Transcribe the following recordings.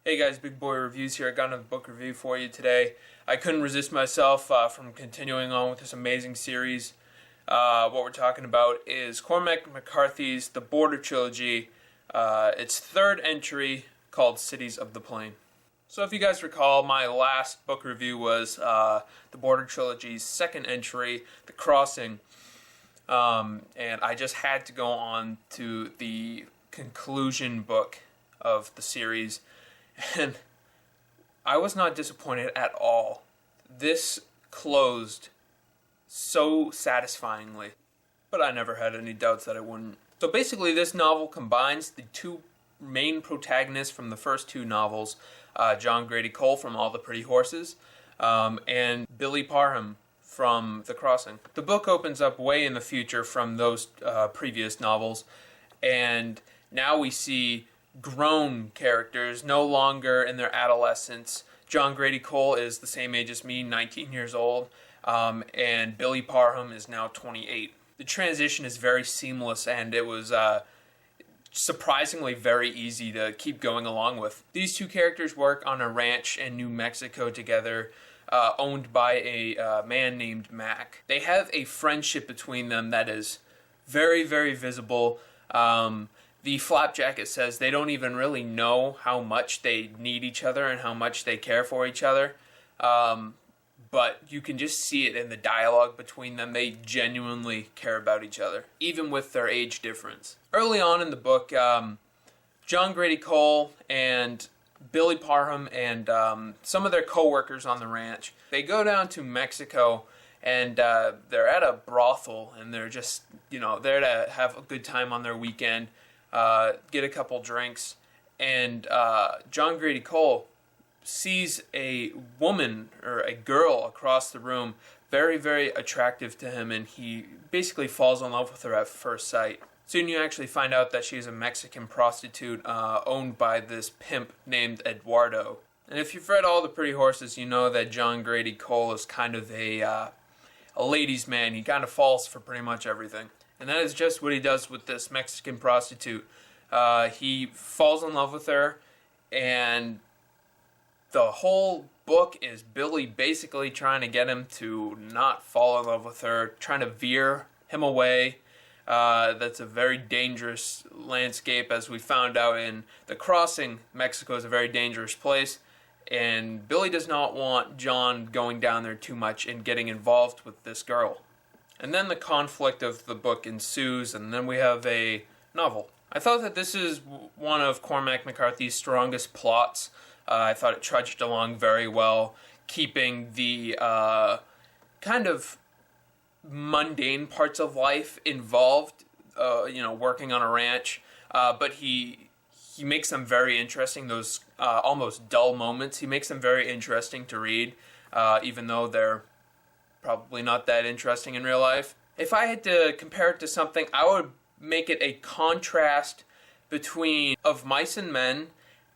Hey guys, Big Boy Reviews here. I got another book review for you today. I couldn't resist myself from continuing on with this amazing series. What we're talking about is Cormac McCarthy's The Border Trilogy. Its third entry called Cities of the Plain. So if you guys recall, my last book review was The Border Trilogy's second entry, The Crossing. And I just had to go on to the conclusion book of the series. And I was not disappointed at all. This closed so satisfyingly, but I never had any doubts that it wouldn't. So basically this novel combines the two main protagonists from the first two novels, John Grady Cole from All the Pretty Horses, and Billy Parham from The Crossing. The book opens up way in the future from those previous novels, and now we see grown characters, no longer in their adolescence. John Grady Cole is the same age as me, 19 years old, and Billy Parham is now 28. The transition is very seamless, and it was surprisingly very easy to keep going along with. These two characters work on a ranch in New Mexico together, owned by a man named Mac. They have a friendship between them that is very, very visible. The flapjacket says they don't even really know how much they need each other and how much they care for each other. But you can just see it in the dialogue between them. They genuinely care about each other, even with their age difference. Early on in the book, John Grady Cole and Billy Parham and some of their co-workers on the ranch, they go down to Mexico, and they're at a brothel, and they're just, there to have a good time on their weekend. Get a couple drinks, and John Grady Cole sees a woman or a girl across the room, very, very attractive to him, and he basically falls in love with her at first sight. Soon you actually find out that she's a Mexican prostitute owned by this pimp named Eduardo. And if you've read All the Pretty Horses, you know that John Grady Cole is kind of a ladies' man. He kind of falls for pretty much everything. And that is just what he does with this Mexican prostitute. He falls in love with her, and the whole book is Billy basically trying to get him to not fall in love with her, trying to veer him away. That's a very dangerous landscape, as we found out in The Crossing. Mexico is a very dangerous place, and Billy does not want John going down there too much and getting involved with this girl. And then the conflict of the book ensues, and then we have a novel. I thought that this is one of Cormac McCarthy's strongest plots. I thought it trudged along very well, keeping the kind of mundane parts of life involved, working on a ranch, but he makes them very interesting. Those almost dull moments, he makes them very interesting to read, even though they're probably not that interesting in real life. If I had to compare it to something, I would make it a contrast between Of Mice and Men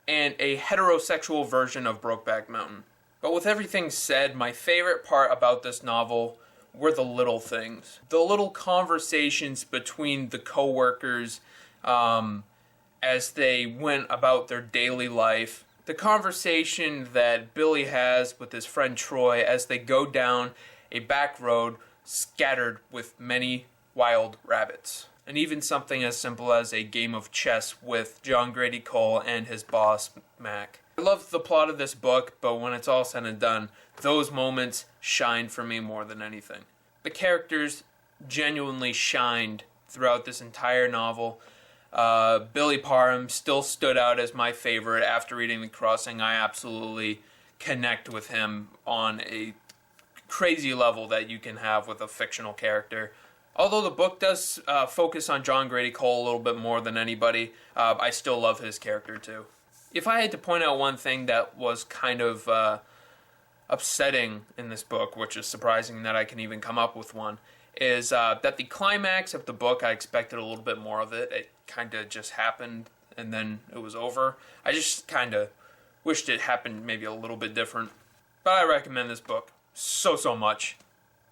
and a heterosexual version of Brokeback Mountain. But with everything said, my favorite part about this novel were the little things. The little conversations between the co-workers as they went about their daily life. The conversation that Billy has with his friend Troy as they go down a back road scattered with many wild rabbits. And even something as simple as a game of chess with John Grady Cole and his boss, Mac. I love the plot of this book, but when it's all said and done, those moments shine for me more than anything. The characters genuinely shined throughout this entire novel. Billy Parham still stood out as my favorite. After reading The Crossing, I absolutely connect with him on a crazy level that you can have with a fictional character. Although the book does focus on John Grady Cole a little bit more than anybody, I still love his character too. If I had to point out one thing that was kind of upsetting in this book, which is surprising that I can even come up with one, is that the climax of the book, I expected a little bit more of it. It kind of just happened and then it was over. I just kind of wished it happened maybe a little bit different. But I recommend this book so much.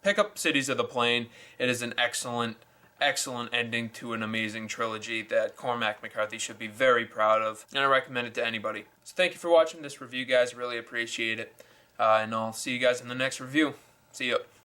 Pick up Cities of the Plain. It is an excellent excellent ending to an amazing trilogy that Cormac McCarthy should be very proud of, and I recommend it to anybody. So thank you for watching this review, guys. Really appreciate it. And I'll see you guys in the next review. See ya.